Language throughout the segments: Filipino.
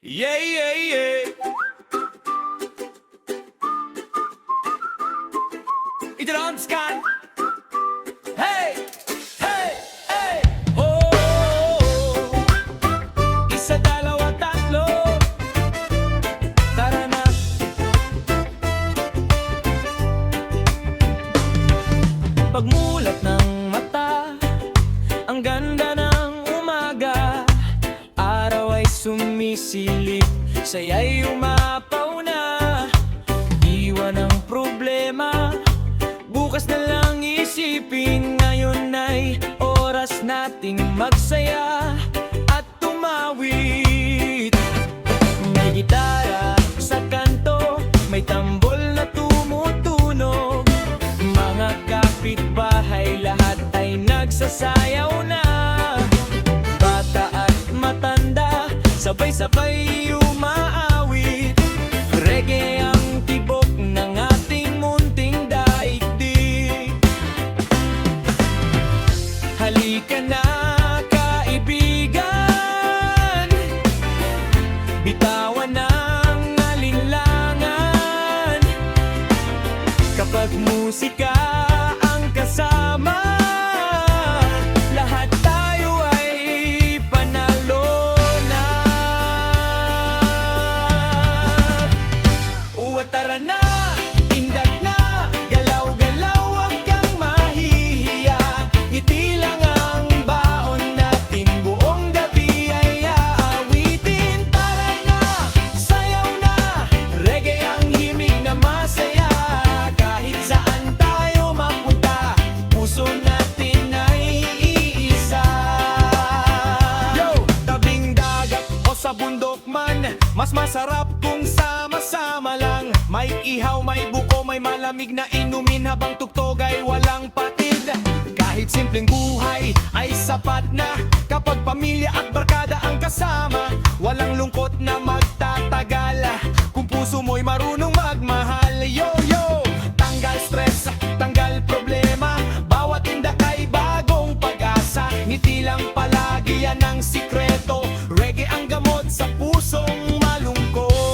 Yeah, yeah, yeah. Idronskan. Hey, hey, hey. Oh, isa, dalawa, tatlo. Tara na. Pagmulat ng mata, ang ganda ng umaga. Araw ay sumisilip, saya'y umapaw na. Iwan ang problema, bukas na lang isipin. Ngayon ay oras nating magsaya at tumawid. May gitara sa kanto, may tambol na tumutunog. Mga kapitbahay lahat ay nagsasayaw na. Bata at matanda, sabay-sabay umaawit. Reggae ang tibok ng ating munting daigdig. Halika na, kaibigan, bitawan ang alinlangan. Kapag musika ang kasama, lahat tayo ay panalo na. Tara na, indak na, galaw-galaw, wag kang mahihiya. Ngiti lang ang baon natin, buong gabi ay aawitin. Tara na, sayaw na, reggae ang himig na masaya. Kahit saan tayo mapunta, puso natin ay iisa. Yo, tabing dagat o sa bundok man, mas masarap kung sama-sama lang. May ihaw, may buko, may malamig na inumin, habang tugtog ay walang patid. Kahit simpleng buhay ay sapat na, kapag pamilya at barkada ang kasama. Walang lungkot na magtatagal, kung puso mo'y marunong magmahal. Yo-yo, tanggal stress, tanggal problema, bawat indak ay bagong pag-asa. Ngiti lang palagi, yan ang sikreto. Reggae ang gamot sa pusong malungkot.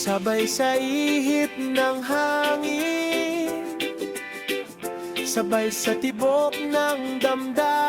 Sabay sa ihip ng hangin, sabay sa tibok ng damdamin.